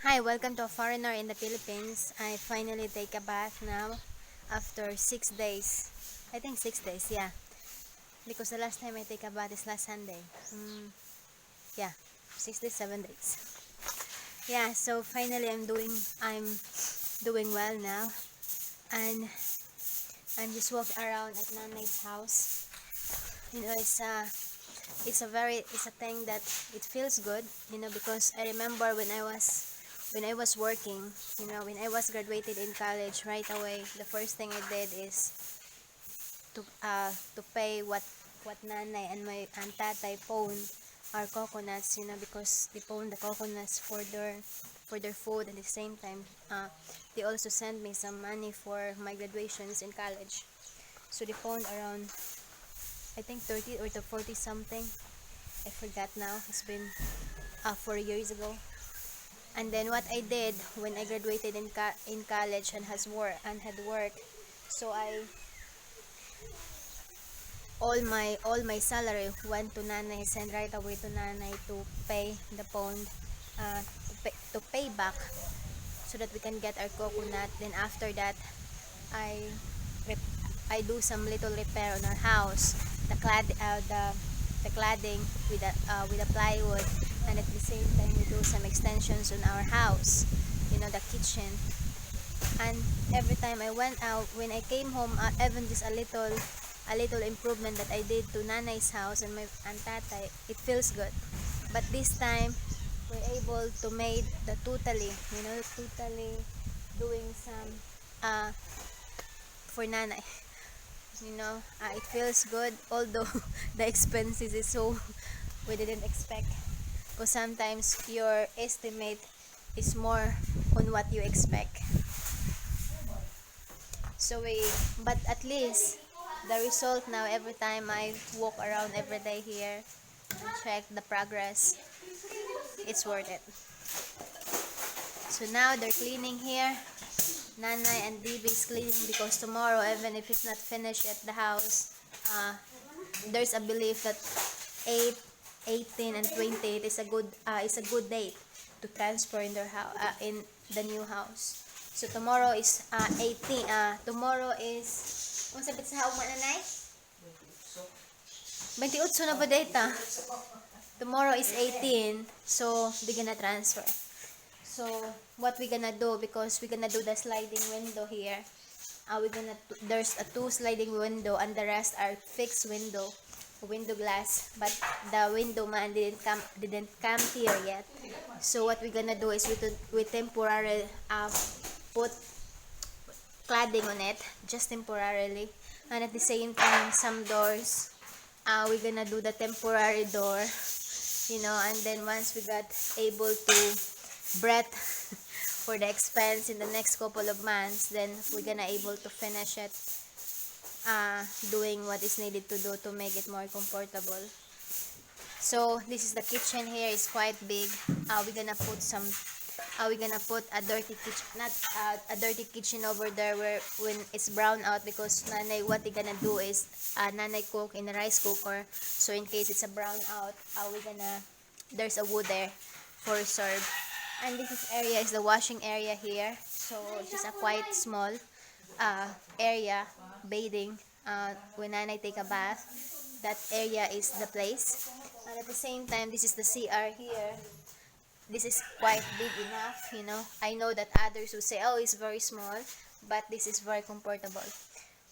Hi, welcome to a foreigner in the Philippines. I finally take a bath now after 6 days. I think 6 days, yeah. Because the last time I take a bath is last Sunday. Yeah, 6 days, 7 days. Yeah, so finally I'm doing well now, and I'm just walking around at Nanay's house. You know, it's a thing that it feels good. Because I remember when I was working, when I was graduated in college, right away, the first thing I did is to pay what nanay and my and tatay pawned our coconuts, because they pawned the coconuts for their food, and at the same time, they also sent me some money for my graduations in college. So they pawned around, I think, 30 or to 40 something. I forgot now. It's been 4 years ago. And then what I did when I graduated in college and had work, so all my salary went to nanay, sent right away to nanay to pay the pawn, to pay back, so that we can get our coconut. Then after that, I rep- I do some little repair on our house, the cladding with the plywood, and at the same time we do some extensions on our house, the kitchen. And every time I went out, when I came home, even just a little improvement that I did to nanay's house and my and tatay, it feels good. But this time we're able to made the totally doing some uh for nanay. It feels good, although the expenses is so we didn't expect, because sometimes your estimate is more on what you expect. So but at least the result now, every time I walk around every day here and check the progress, it's worth it. So now they're cleaning here. Nanay and Bibi is cleaning, because tomorrow, even if it's not finished at the house, there's a belief that 8, 18, and 28 is a good date to transfer in their house, in the new house. So tomorrow is 18. Tomorrow is, kung sabit sa hauma na, Nay? 28 na ba data? Tomorrow is 18, so they gonna transfer. So what we gonna do, because we gonna do the sliding window here. There's a two sliding window, and the rest are fixed window glass, but the window man didn't come here yet. So what we gonna do is we temporarily put cladding on it, just temporarily. And at the same time, some doors, we're gonna do the temporary door, and then once we got able to breath for the expense in the next couple of months, then we're gonna able to finish it, doing what is needed to do to make it more comfortable. So this is the kitchen here. It's quite big. We're gonna put a dirty kitchen, not a dirty kitchen over there, where when it's brown out, because nanay, what they gonna do is, nanay cook in a rice cooker. So in case it's a brown out, there's a wood there for serve. And area is the washing area here. So just a quite small area, bathing, when nanay take a bath. That area is the place. And at the same time, this is the CR here. This is quite big enough. I know that others will say, oh, it's very small, but this is very comfortable.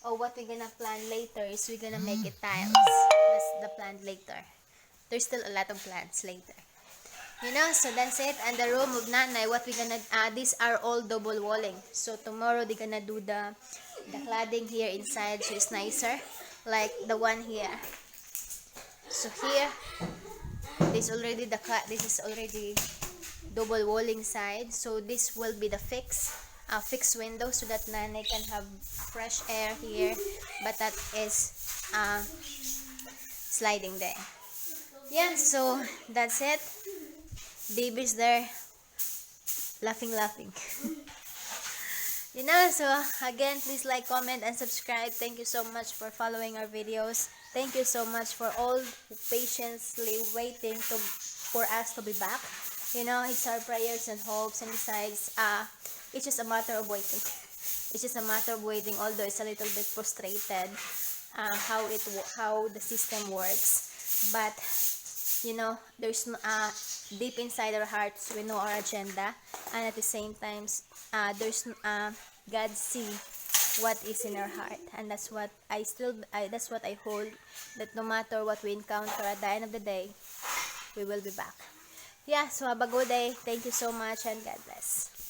Oh, what we're gonna plan later is we're gonna make it tiles. That's the plan later. There's still a lot of plans later. So that's it. And the room of nanay, what we gonna, these are all double walling. So tomorrow they're gonna do the cladding here inside, so it's nicer, like the one here. So here, this is already double walling side. So this will be the fixed window, so that nanay can have fresh air here. But that is sliding there. Yeah, so that's it. Baby's there, laughing. So again, please like, comment, and subscribe. Thank you so much for following our videos. Thank you so much for all patiently waiting for us to be back. You know, it's our prayers and hopes, and besides, it's just a matter of waiting. It's just a matter of waiting, although it's a little bit frustrated how the system works. But you know, there's deep inside our hearts we know our agenda, and at the same times, God see what is in our heart, and that's what that's what I hold, that no matter what we encounter, at the end of the day, we will be back. Yeah, so have a good day. Thank you so much, and God bless.